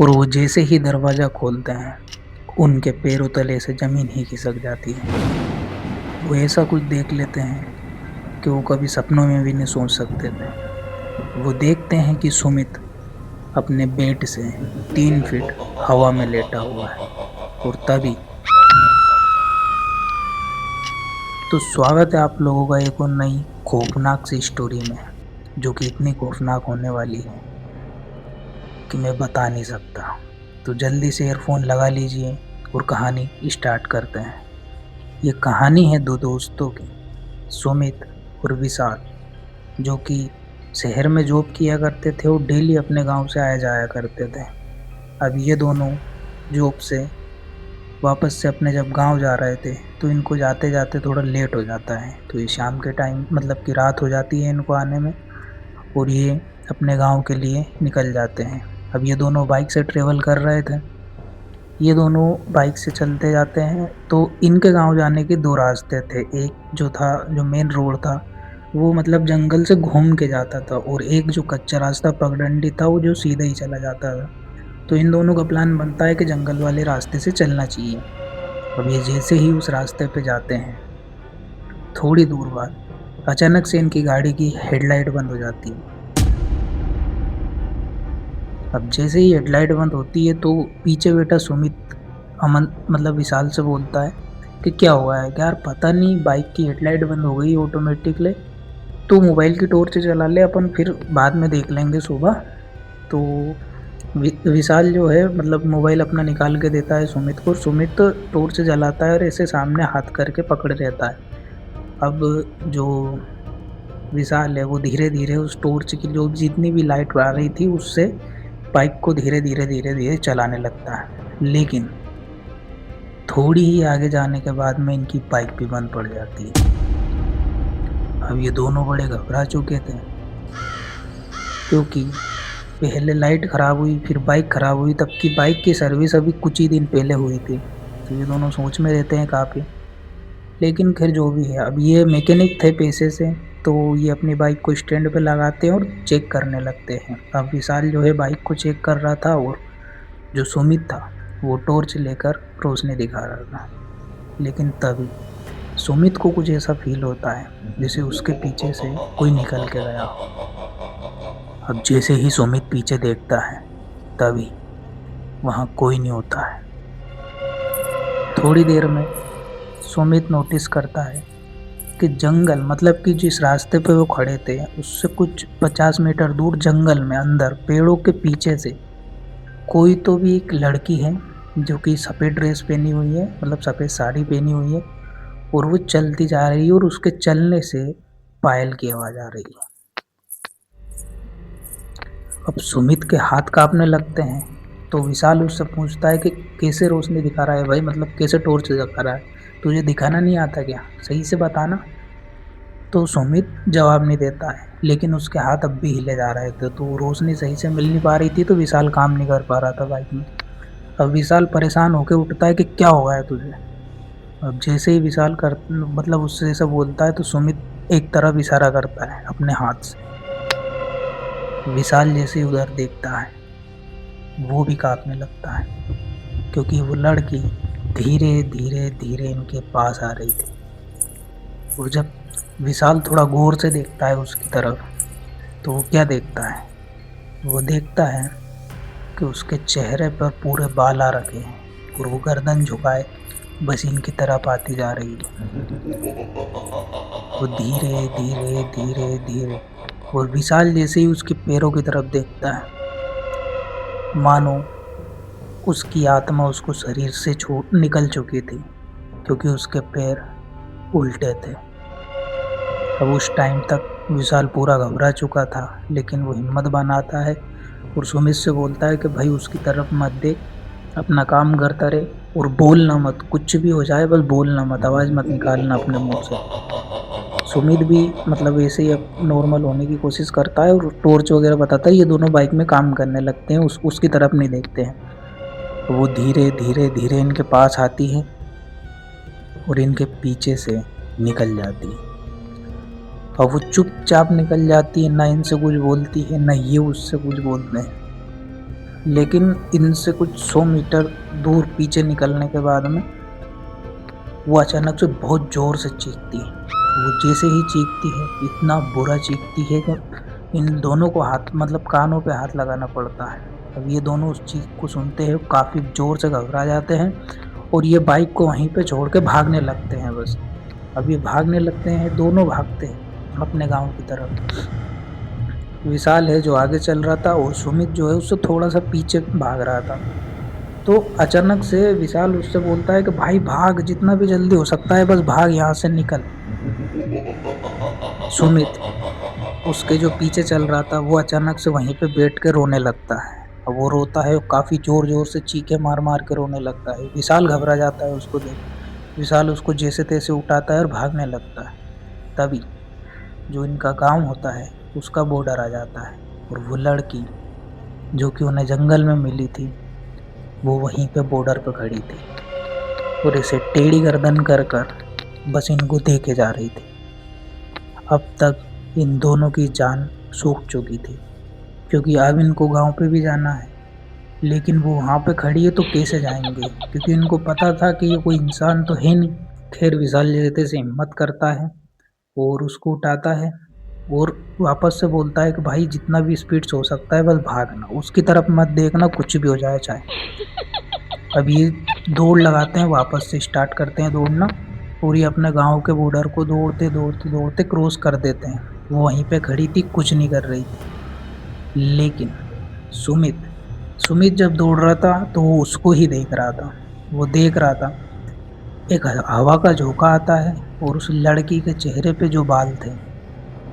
और वो जैसे ही दरवाज़ा खोलते हैं, उनके पैरों तले से ज़मीन ही खिसक जाती है। वो ऐसा कुछ देख लेते हैं कि वो कभी सपनों में भी नहीं सोच सकते थे। वो देखते हैं कि सुमित अपने बेड से 3 फीट हवा में लेटा हुआ है और तभी तो स्वागत है आप लोगों का एक और नई खौफनाक सी स्टोरी में, जो कि इतनी खौफनाक होने वाली है कि मैं बता नहीं सकता। तो जल्दी से ईयरफ़ोन लगा लीजिए और कहानी स्टार्ट करते हैं। ये कहानी है 2 दोस्तों की, सुमित और विशाल, जो कि शहर में जॉब किया करते थे और डेली अपने गाँव से आया जाया करते थे। अब ये दोनों जॉब से वापस से अपने जब गाँव जा रहे थे, तो इनको जाते-जाते थोड़ा लेट हो जाता है। तो ये शाम के टाइम मतलब कि रात हो जाती है इनको आने में और ये अपने गाँव के लिए निकल जाते हैं। अब ये दोनों बाइक से ट्रैवल कर रहे थे। ये दोनों बाइक से चलते जाते हैं, तो इनके गाँव जाने के 2 रास्ते थे। एक जो था, जो मेन रोड था, वो मतलब जंगल से घूम के जाता था और एक जो कच्चा रास्ता पगडंडी था, वो जो सीधा ही चला जाता था। तो इन दोनों का प्लान बनता है कि जंगल वाले रास्ते से चलना चाहिए। अब ये जैसे ही उस रास्ते पे जाते हैं, थोड़ी दूर बाद अचानक से इनकी गाड़ी की हेडलाइट बंद हो जाती है। अब जैसे ही हेडलाइट बंद होती है, तो पीछे बैठा सुमित अमन मतलब विशाल से बोलता है कि क्या हुआ है? यार पता नहीं, बाइक की हेडलाइट बंद हो गई ऑटोमेटिकली। तू मोबाइल की टॉर्च जला ले, अपन फिर बाद में देख लेंगे सुबह। तो विशाल जो है मतलब मोबाइल अपना निकाल के देता है सुमित को। सुमित टॉर्च जलाता है और ऐसे सामने हाथ करके पकड़े रहता है। अब जो विशाल है वो धीरे-धीरे उस टॉर्च की जो जितनी भी लाइट आ रही थी उससे बाइक को धीरे-धीरे चलाने लगता है। लेकिन थोड़ी ही आगे जाने के बाद में इनकी बाइक भी बंद पड़ जाती है। अब ये दोनों बड़े घबरा चुके थे, क्योंकि पहले लाइट ख़राब हुई, फिर बाइक ख़राब हुई, तब की बाइक की सर्विस अभी कुछ ही दिन पहले हुई थी। तो ये दोनों सोच में रहते हैं काफ़ी। लेकिन ख़ैर जो भी है, अब ये मैकेनिक थे पेशे से, तो ये अपनी बाइक को स्टैंड पे लगाते हैं और चेक करने लगते हैं। अब विशाल जो है बाइक को चेक कर रहा था और जो सुमित था वो टॉर्च लेकर रोशनी दिखा रहा था। लेकिन तभी सुमित को कुछ ऐसा फ़ील होता है जैसे उसके पीछे से कोई निकल के गया हो। अब जैसे ही सुमित पीछे देखता है, तभी वहाँ कोई नहीं होता है। थोड़ी देर में सुमित नोटिस करता है कि जंगल मतलब कि जिस रास्ते पे वो खड़े थे उससे कुछ 50 मीटर दूर जंगल में अंदर पेड़ों के पीछे से कोई तो भी एक लड़की है, जो कि सफ़ेद ड्रेस पहनी हुई है, मतलब सफ़ेद साड़ी पहनी हुई है और वो चलती जा रही है और उसके चलने से पायल की आवाज़ आ रही है। अब सुमित के हाथ काँपने लगते हैं, तो विशाल उससे पूछता है कि कैसे रोशनी दिखा रहा है भाई, मतलब कैसे टॉर्च दिखा रहा है? तुझे दिखाना नहीं आता क्या? सही से बताना। तो सुमित जवाब नहीं देता है, लेकिन उसके हाथ अब भी हिले जा रहे थे, तो रोशनी सही से मिल नहीं पा रही थी, तो विशाल काम नहीं कर पा रहा था बाइक में। अब विशाल परेशान होके उठता है कि क्या हो गया है तुझे? अब जैसे ही विशाल कर मतलब उससे ऐसा बोलता है, तो सुमित एक तरफ इशारा करता है अपने हाथ से। विशाल जैसे ही उधर देखता है, वो भी काँपने लगता है, क्योंकि वो लड़की धीरे-धीरे इनके पास आ रही थी। और जब विशाल थोड़ा गौर से देखता है उसकी तरफ, तो वो क्या देखता है? वो देखता है कि उसके चेहरे पर पूरे बाल आ रखे हैं और वो गर्दन झुकाए बस इनकी तरफ आती जा रही है। वो धीरे और विशाल जैसे ही उसके पैरों की तरफ देखता है, मानो उसकी आत्मा उसको शरीर से छूट निकल चुकी थी, क्योंकि उसके पैर उल्टे थे। अब उस टाइम तक विशाल पूरा घबरा चुका था, लेकिन वो हिम्मत बनाता है और सुमित से बोलता है कि भाई उसकी तरफ मत देख, अपना काम करता रहे और बोलना मत, कुछ भी हो जाए बस बोलना मत, आवाज़ मत निकालना अपने मुँह से। सुमित भी मतलब ऐसे ही अब नॉर्मल होने की कोशिश करता है और टॉर्च वगैरह बताता है। ये दोनों बाइक में काम करने लगते हैं, उसकी तरफ नहीं देखते हैं। तो वो धीरे इनके पास आती है और इनके पीछे से निकल जाती है। और वो चुपचाप निकल जाती है, ना इनसे कुछ बोलती है, ना ये उससे कुछ बोलते हैं। लेकिन इनसे कुछ 100 मीटर दूर पीछे निकलने के बाद में वो अचानक से बहुत ज़ोर से चीखती है। वो जैसे ही चीखती है, इतना बुरा चीखती है कि इन दोनों को हाथ मतलब कानों पे हाथ लगाना पड़ता है। अब ये दोनों उस चीख को सुनते हैं, काफ़ी ज़ोर से घबरा जाते हैं और ये बाइक को वहीं पे छोड़ के भागने लगते हैं बस। अब ये भागने लगते हैं, दोनों भागते हैं अपने गाँव की तरफ। विशाल है जो आगे चल रहा था और सुमित जो है उससे थोड़ा-सा पीछे भाग रहा था। तो अचानक से विशाल उससे बोलता है कि भाई भाग, जितना भी जल्दी हो सकता है बस भाग यहाँ से निकल। सुमित उसके जो पीछे चल रहा था वो अचानक से वहीं पे बैठ के रोने लगता है। अब वो रोता है, काफ़ी ज़ोर-ज़ोर से चीखें मार-मार के रोने लगता है। विशाल घबरा जाता है उसको देख। विशाल उसको जैसे-तैसे उठाता है और भागने लगता है। तभी जो इनका गाँव होता है उसका बॉर्डर आ जाता है और वो लड़की जो कि उन्हें जंगल में मिली थी, वो वहीं पे बॉर्डर पे खड़ी थी और इसे टेढ़ी गर्दन कर बस इनको देखे जा रही थी। अब तक इन दोनों की जान सूख चुकी थी, क्योंकि अब इनको गाँव पे भी जाना है, लेकिन वो वहाँ पे खड़ी है तो कैसे जाएँगे? क्योंकि इनको पता था कि ये कोई इंसान तो है नहीं। खैर विशाल जैसे हिम्मत करता है और उसको उठाता है और वापस से बोलता है कि भाई जितना भी स्पीड से हो सकता है बस भागना, उसकी तरफ मत देखना, कुछ भी हो जाए चाहे। अब ये दौड़ लगाते हैं, वापस से स्टार्ट करते हैं दौड़ना और ये अपने गाँव के बॉर्डर को दौड़ते क्रॉस कर देते हैं। वो वहीं पे खड़ी थी, कुछ नहीं कर रही थी। लेकिन सुमित सुमित जब दौड़ रहा था तो वो उसको ही देख रहा था। वो देख रहा था, एक हवा का झोंका आता है और उस लड़की के चेहरे पे जो बाल थे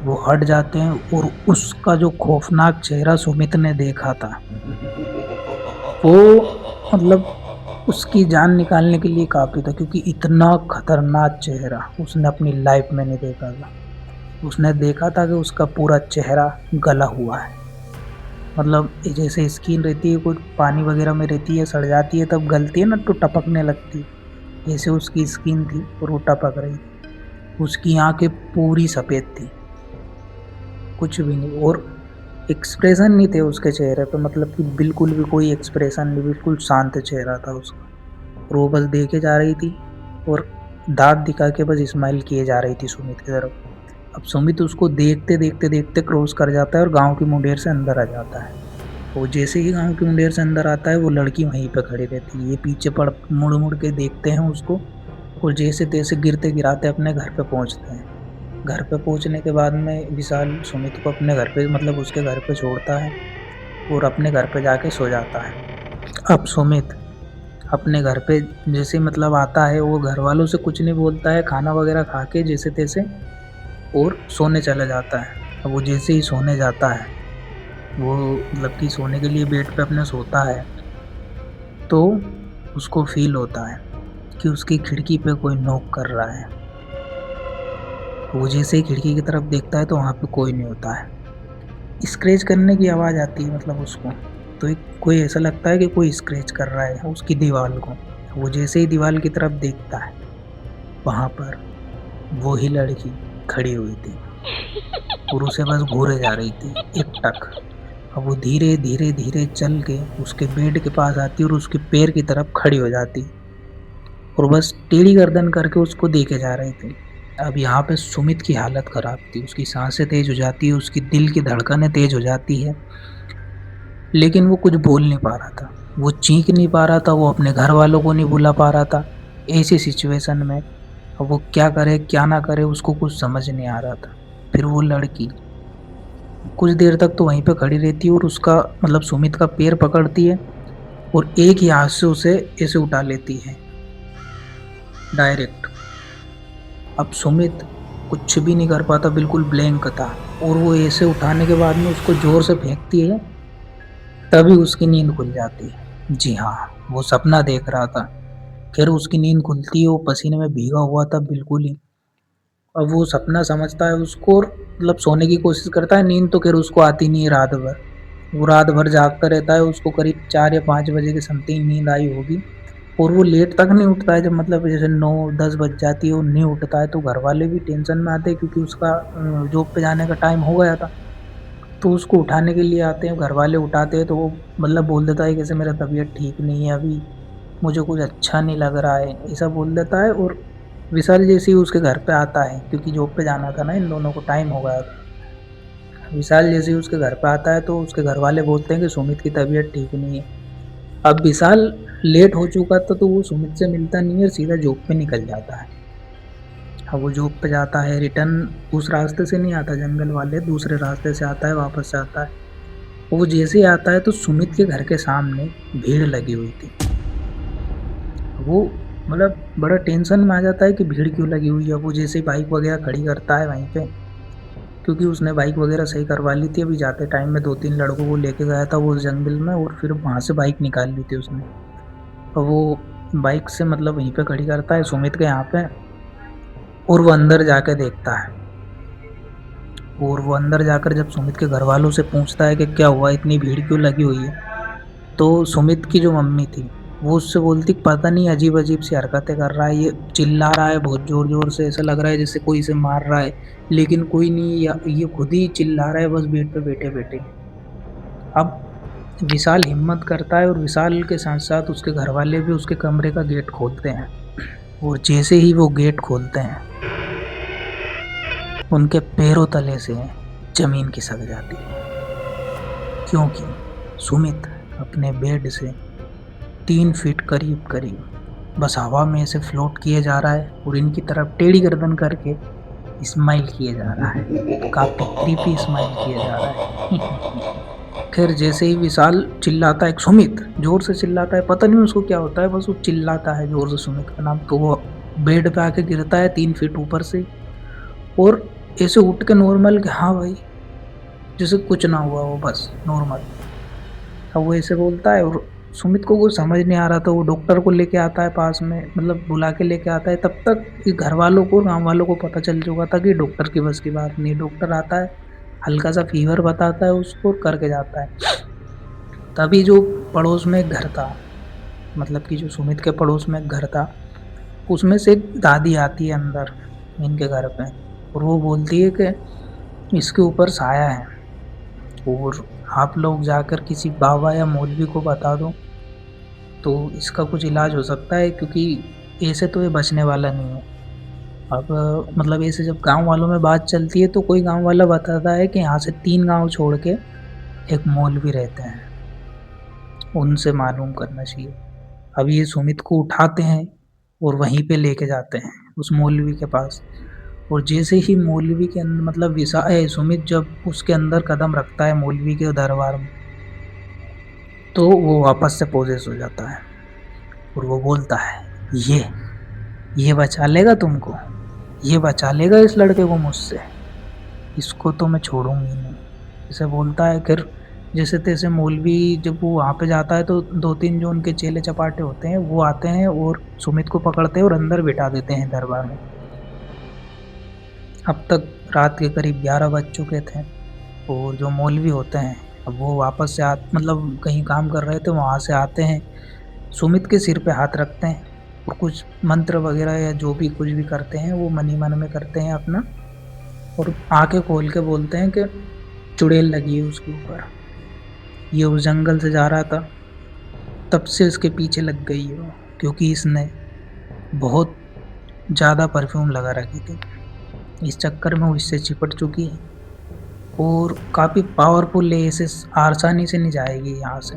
वो हट जाते हैं और उसका जो खौफनाक चेहरा सुमित ने देखा था, वो मतलब उसकी जान निकालने के लिए काफ़ी था, क्योंकि इतना खतरनाक चेहरा उसने अपनी लाइफ में नहीं देखा था। उसने देखा था कि उसका पूरा चेहरा गला हुआ है, मतलब जैसे स्किन रहती है कुछ पानी वगैरह में रहती है, सड़ जाती है तब गलती है ना तो टपकने लगती है, जैसे उसकी स्किन थी और वो टपक रही थी। उसकी आंखें पूरी सफ़ेद थी, कुछ भी नहीं, और एक्सप्रेशन नहीं थे उसके चेहरे पे, मतलब कि बिल्कुल भी कोई एक्सप्रेशन नहीं, बिल्कुल शांत चेहरा था उसका और वो बस देखे जा रही थी और दाँत दिखा के बस स्माइल किए जा रही थी सुमित की तरफ। अब सुमित उसको देखते क्रॉस कर जाता है और गाँव की मुंडेर से अंदर आ जाता है। वो जैसे ही गाँव की मुंडेर से अंदर आता है वो लड़की वहीं पे खड़ी रहती है। ये पीछे पड़ मुड़-मुड़ के देखते हैं उसको और जैसे-तैसे गिरते-गिराते अपने घर पे पहुँचते हैं। घर पे पहुँचने के बाद में विशाल सुमित को अपने घर पे मतलब उसके घर पे छोड़ता है और अपने घर पे जाके सो जाता है। अब सुमित अपने घर पे जैसे ही मतलब आता है, वो घरवालों से कुछ नहीं बोलता है, खाना वगैरह खा के जैसे-तैसे और सोने चला जाता है। अब वो जैसे ही सोने जाता है, वो मतलब कि सोने के लिए बेड पे अपने सोता है, तो उसको फ़ील होता है कि उसकी खिड़की पे कोई नॉक कर रहा है। वो जैसे ही खिड़की की तरफ देखता है तो वहाँ पे कोई नहीं होता है। स्क्रैच करने की आवाज़ आती है मतलब उसको, तो एक कोई ऐसा लगता है कि कोई स्क्रैच कर रहा है उसकी दीवार को। वो जैसे ही दीवार की तरफ देखता है, वहाँ पर वो ही लड़की खड़ी हुई थी और उसे बस घूरे जा रही थी एकटक। अब वो धीरे-धीरे चल के उसके बेड के पास आती और उसके पैर की तरफ खड़ी हो जाती और बस टेढ़ी गर्दन करके उसको देखे जा रही थी। अब यहाँ पे सुमित की हालत ख़राब थी, उसकी साँसें तेज़ हो जाती है, उसकी दिल की धड़कनें तेज़ हो जाती है, लेकिन वो कुछ बोल नहीं पा रहा था। वो चीख नहीं पा रहा था, वो अपने घरवालों को नहीं बुला पा रहा था। ऐसी सिचुएशन में अब वो क्या करे, क्या ना करे, उसको कुछ समझ नहीं आ रहा था। फिर वो लड़की कुछ देर तक तो वहीं पे खड़ी रहती है और उसका मतलब सुमित का पैर पकड़ती है और एक ही हाथ से उसे ऐसे उठा लेती है डायरेक्ट। अब सुमित कुछ भी नहीं कर पाता, बिल्कुल ब्लैंक था और वो ऐसे उठाने के बाद में उसको ज़ोर से फेंकती है, तभी उसकी नींद खुल जाती है। जी हाँ, वो सपना देख रहा था। खैर उसकी नींद खुलती है, वो पसीने में भीगा हुआ था बिल्कुल ही। अब वो सपना समझता है उसको और मतलब सोने की कोशिश करता है, नींद तो खैर उसको आती नहीं है रात भर। वो रात भर जागता रहता है, उसको करीब 4 या 5 बजे के समथिंग नींद आई होगी और वो लेट तक नहीं उठता है, जब मतलब जैसे 9-10 बज जाती है वो नहीं उठता है, तो घरवाले भी टेंशन में आते हैं क्योंकि उसका जॉब पे जाने का टाइम हो गया था। तो उसको उठाने के लिए आते हैं, घर वाले उठाते हैं तो वो मतलब बोल देता है कि ऐसे मेरा तबीयत ठीक नहीं है अभी, मुझे कुछ अच्छा नहीं लग रहा है, ऐसा बोल देता है। और विशाल जैसे ही उसके घर पे आता है, क्योंकि जॉब पे जाना था ना इन दोनों को, टाइम हो गया था। विशाल जैसे ही उसके घर पे आता है तो उसके घर वाले बोलते हैं कि सुमित की तबीयत ठीक नहीं है। अब विशाल लेट हो चुका था तो वो सुमित से मिलता नहीं है, सीधा जॉब पे निकल जाता है। अब वो जॉब पे जाता है, रिटर्न उस रास्ते से नहीं आता, जंगल वाले दूसरे रास्ते से आता है, वापस से आता है। वो जैसे ही आता है तो सुमित के घर के सामने भीड़ लगी हुई थी। वो मतलब बड़ा टेंशन में आ जाता है कि भीड़ क्यों लगी हुई है। वो जैसे ही बाइक वगैरह खड़ी करता है वहीं पे, क्योंकि उसने बाइक वगैरह सही करवा ली थी, अभी जाते टाइम में 2-3 लड़कों को लेके गया था वो उस जंगल में, और फिर वहाँ से बाइक निकाल ली थी उसने। और वो बाइक से मतलब वहीं पे खड़ी करता है सुमित के यहाँ पे, और वो अंदर जाके देखता है। और वो अंदर जाकर जब सुमित के घर वालों से पूछता है कि क्या हुआ, इतनी भीड़ क्यों लगी हुई है, तो सुमित की जो मम्मी थी वो उससे बोलती पता नहीं अजीब अजीब सी हरकतें कर रहा है, ये चिल्ला रहा है बहुत जोर जोर से, ऐसा लग रहा है जैसे कोई इसे मार रहा है, लेकिन कोई नहीं, ये खुद ही चिल्ला रहा है बस बेड पे बैठे बैठे। अब विशाल हिम्मत करता है और विशाल के साथ साथ उसके घर वाले भी उसके कमरे का गेट खोलते हैं। और जैसे ही वो गेट खोलते हैं उनके पैरों तले से जमीन खिसक जाती है, क्योंकि सुमित अपने बेड से 3 फीट करीब करीब बस हवा में से फ्लोट किए जा रहा है और इनकी तरफ टेढ़ी गर्दन करके स्माइल किए जा रहा है, काफी क्रीपी स्माइल किए जा रहा है। खैर जैसे ही विशाल चिल्लाता है सुमित, जोर से चिल्लाता है, पता नहीं उसको क्या होता है, बस वो चिल्लाता है जोर से सुमित का नाम, तो वो बेड पे आके गिरता है 3 फीट ऊपर से, और ऐसे उठ के नॉर्मल कि हाँ भाई, जैसे कुछ ना हुआ हो, बस नॉर्मल। अब वो ऐसे बोलता है और सुमित को कुछ समझ नहीं आ रहा था, वो डॉक्टर को लेके आता है पास में, मतलब बुला के लेके आता है। तब तक ये घर वालों को, गांव वालों को पता चल चुका था कि डॉक्टर की बस की बात नहीं। डॉक्टर आता है, हल्का सा फीवर बताता है उसको, करके जाता है। तभी जो पड़ोस में एक घर था, मतलब कि जो सुमित के पड़ोस में एक घर था, उसमें से एक दादी आती है अंदर इनके घर पे, और वो बोलती है कि इसके ऊपर साया है, और आप लोग जाकर किसी बाबा या मौलवी को बता दो तो इसका कुछ इलाज हो सकता है, क्योंकि ऐसे तो ये बचने वाला नहीं है। अब मतलब ऐसे जब गांव वालों में बात चलती है तो कोई गांव वाला बताता है कि यहाँ से 3 गांव छोड़ के एक मौलवी रहते हैं, उनसे मालूम करना चाहिए। अब ये सुमित को उठाते हैं और वहीं पे लेके जाते हैं उस मौलवी के पास। और जैसे ही मौलवी के अंदर मतलब सुमित जब उसके अंदर कदम रखता है मौलवी के दरबार में, तो वो वापस से पोजेस हो जाता है और वो बोलता है ये ये बचा लेगा तुमको, ये बचा लेगा इस लड़के को मुझसे, इसको तो मैं छोड़ूंगी नहीं, इसे बोलता है। फिर जैसे तैसे मौलवी जब वो वहाँ पे जाता है तो 2-3 जो उनके चेले चपाटे होते हैं वो आते हैं और सुमित को पकड़ते हैं और अंदर बिठा देते हैं दरबार में। अब तक रात के करीब 11 बज चुके थे, और जो मौलवी होते हैं अब वो वापस से मतलब कहीं काम कर रहे थे, वहाँ से आते हैं, सुमित के सिर पे हाथ रखते हैं और कुछ मंत्र वगैरह या जो भी कुछ भी करते हैं वो मन ही मन में करते हैं अपना, और आंखें खोल के बोलते हैं कि चुड़ैल लगी है उसके ऊपर, ये उस जंगल से जा रहा था तब से इसके पीछे लग गई है वो, क्योंकि इसने बहुत ज़्यादा परफ्यूम लगा रखी थी, इस चक्कर में वो इससे चिपट चुकी है और काफ़ी पावरफुल है, इसे आसानी से नहीं जाएगी यहाँ से।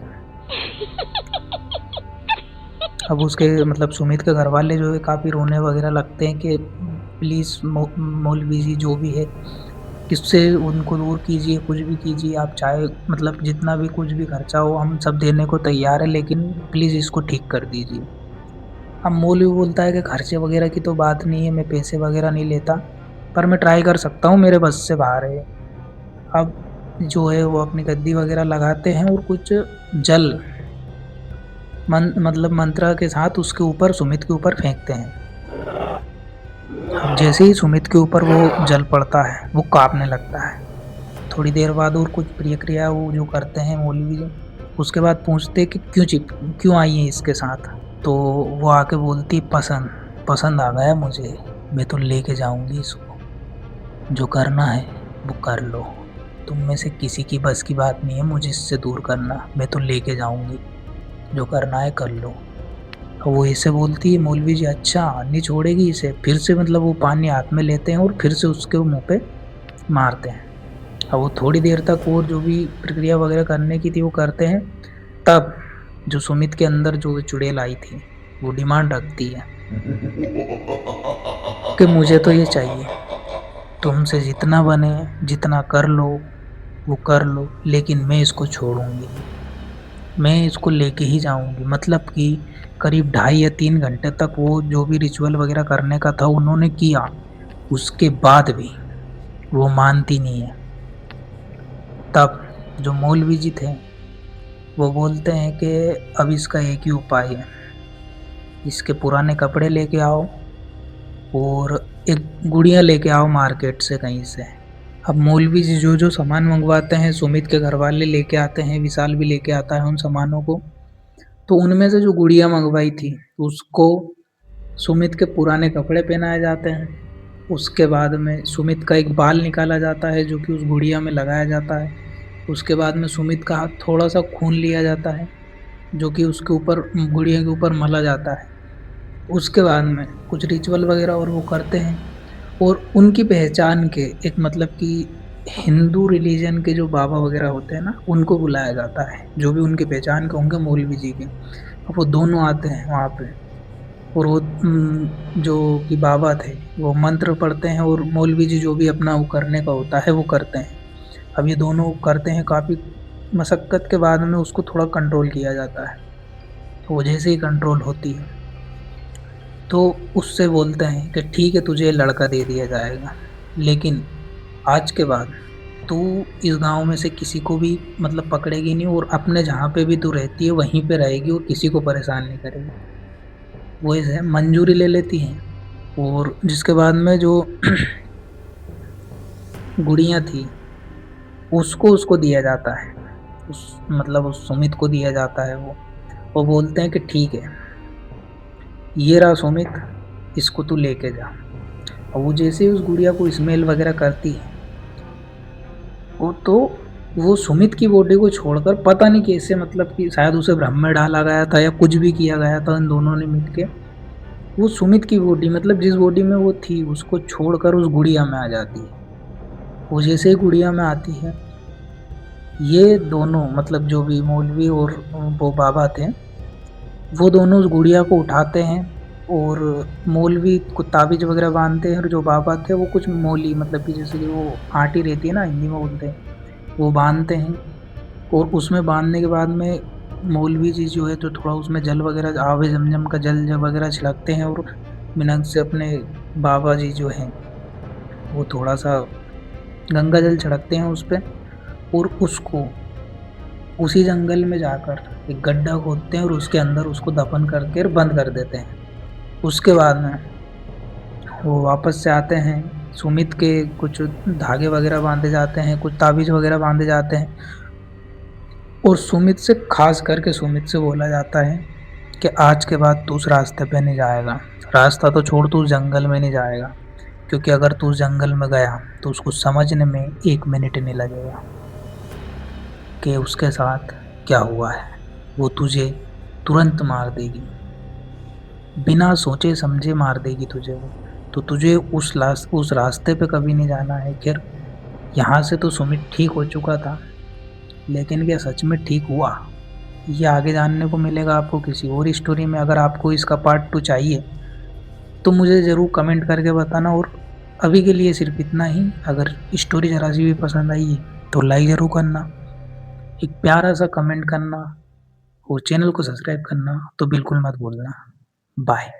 अब उसके मतलब सुमित के घर वाले जो है काफ़ी रोने वगैरह लगते हैं कि प्लीज़ मौलवी जी जो भी है इससे उनको दूर कीजिए, कुछ भी कीजिए आप, चाहे मतलब जितना भी कुछ भी खर्चा हो हम सब देने को तैयार है, लेकिन प्लीज़ इसको ठीक कर दीजिए। अब मौलवी बोलता है कि खर्चे वगैरह की तो बात नहीं है, मैं पैसे वगैरह नहीं लेता, पर मैं ट्राई कर सकता हूँ, मेरे बस से बाहर है। अब जो है वो अपनी गद्दी वगैरह लगाते हैं और कुछ जल मतलब मंत्र के साथ उसके ऊपर, सुमित के ऊपर फेंकते हैं। अब जैसे ही सुमित के ऊपर वो जल पड़ता है वो कांपने लगता है। थोड़ी देर बाद और कुछ क्रिया वो जो करते हैं मौलवी जी, उसके बाद पूछते कि क्यों आई है इसके साथ, तो वो आके बोलती पसंद आ गया मुझे, मैं तो लेके जाऊंगी इसको, जो करना है वो कर लो। तुम में से किसी की बस की बात नहीं है मुझे इससे दूर करना, मैं तो लेके जाऊंगी, जो करना है कर लो। अब वो ऐसे बोलती है, मौलवी जी अच्छा नहीं छोड़ेगी इसे, फिर से मतलब वो पानी हाथ में लेते हैं और फिर से उसके मुंह पे मारते हैं। अब वो थोड़ी देर तक और जो भी प्रक्रिया वगैरह करने की थी वो करते हैं। तब जो सुमित के अंदर जो चुड़ैल आई थी वो डिमांड रखती है कि मुझे तो ये चाहिए, तुमसे जितना बने जितना कर लो वो कर लो, लेकिन मैं इसको छोड़ूंगी नहीं, मैं इसको लेके ही जाऊंगी। मतलब कि करीब 2.5 या 3 घंटे तक वो जो भी रिचुअल वगैरह करने का था उन्होंने किया, उसके बाद भी वो मानती नहीं है। तब जो मौलवी जी थे वो बोलते हैं कि अब इसका एक ही उपाय है, इसके पुराने कपड़े लेके आओ और एक गुड़िया लेके आओ मार्केट से कहीं से। अब मौलवी जी जो जो सामान मंगवाते हैं, सुमित के घर वाले लेके आते हैं, विशाल भी लेके आता है उन सामानों को। तो उनमें से जो गुड़िया मंगवाई थी उसको सुमित के पुराने कपड़े पहनाए जाते हैं। उसके बाद में सुमित का एक बाल निकाला जाता है जो कि उस गुड़िया में लगाया जाता है। उसके बाद में सुमित का हाथ थोड़ा सा खून लिया जाता है जो कि उसके ऊपर गुड़िया के ऊपर मला जाता है। उसके बाद में कुछ रिचुअल वगैरह और वो करते हैं और उनकी पहचान के एक मतलब कि हिंदू रिलीजन के जो बाबा वगैरह होते हैं ना उनको बुलाया जाता है, जो भी उनकी पहचान के होंगे मौलवी जी के। अब वो दोनों आते हैं वहाँ पे और वो जो कि बाबा थे वो मंत्र पढ़ते हैं और मौलवी जी जो भी अपना वो करने का होता है वो करते हैं। अब ये दोनों करते हैं, काफ़ी मशक्क़त के बाद में उसको थोड़ा कंट्रोल किया जाता है। तो वो जैसे ही कंट्रोल होती है तो उससे बोलते हैं कि ठीक है तुझे लड़का दे दिया जाएगा, लेकिन आज के बाद तू इस गांव में से किसी को भी मतलब पकड़ेगी नहीं और अपने जहाँ पे भी तू रहती है वहीं पे रहेगी और किसी को परेशान नहीं करेगी। वो इसे मंजूरी ले लेती हैं और जिसके बाद में जो गुड़िया थी उसको उसको दिया जाता है, उस मतलब उस सुमित को दिया जाता है। वो बोलते हैं कि ठीक है ये रहा सुमित, इसको तू लेके जा। और वो जैसे ही उस गुड़िया को स्मेल वगैरह करती है वो तो वो सुमित की बॉडी को छोड़कर पता नहीं कैसे, मतलब कि शायद उसे भ्रम में डाला गया था या कुछ भी किया गया था इन दोनों ने मिलके, वो सुमित की बॉडी मतलब जिस बॉडी में वो थी उसको छोड़कर उस गुड़िया में आ जाती है। वो जैसे ही गुड़िया में आती है ये दोनों मतलब जो भी मौलवी और वो बाबा थे वो दोनों उस गुड़िया को उठाते हैं और मौलवी को ताबीज वगैरह बांधते हैं और जो बाबा थे वो कुछ मौली मतलब कि जैसे कि वो आटी रहती है ना हिंदी में बोलते हैं, वो बांधते हैं। और उसमें बांधने के बाद में मौलवी जी जो है तो थोड़ा उसमें जल वगैरह आवे जमजम का जल वगैरह छिड़कते हैं और मिनट से अपने बाबा जी जो हैं वो थोड़ा सा गंगा जल छिड़कते हैं उस पर और उसको उसी जंगल में जाकर एक गड्ढा खोदते हैं और उसके अंदर उसको दफन करके बंद कर देते हैं। उसके बाद में वो वापस से आते हैं, सुमित के कुछ धागे वगैरह बांधे जाते हैं, कुछ ताबीज वगैरह बांधे जाते हैं और सुमित से खास करके सुमित से बोला जाता है कि आज के बाद तू उस रास्ते पे नहीं जाएगा, रास्ता तो छोड़ तू उस जंगल में नहीं जाएगा, क्योंकि अगर तू उस जंगल में गया तो उसको समझने में 1 मिनट नहीं लगेगा कि उसके साथ क्या हुआ है। वो तुझे तुरंत मार देगी, बिना सोचे समझे मार देगी तुझे वो। तो तुझे उस रास्ते पे कभी नहीं जाना है। खैर यहाँ से तो सुमित ठीक हो चुका था, लेकिन क्या सच में ठीक हुआ ये आगे जानने को मिलेगा आपको किसी और स्टोरी में। अगर आपको इसका पार्ट 2 चाहिए तो मुझे ज़रूर कमेंट करके बताना। और अभी के लिए सिर्फ इतना ही। अगर स्टोरी ज़रा सी भी पसंद आई तो लाइक ज़रूर करना, एक प्यारा सा कमेंट करना और चैनल को सब्सक्राइब करना तो बिल्कुल मत भूलना। बाय।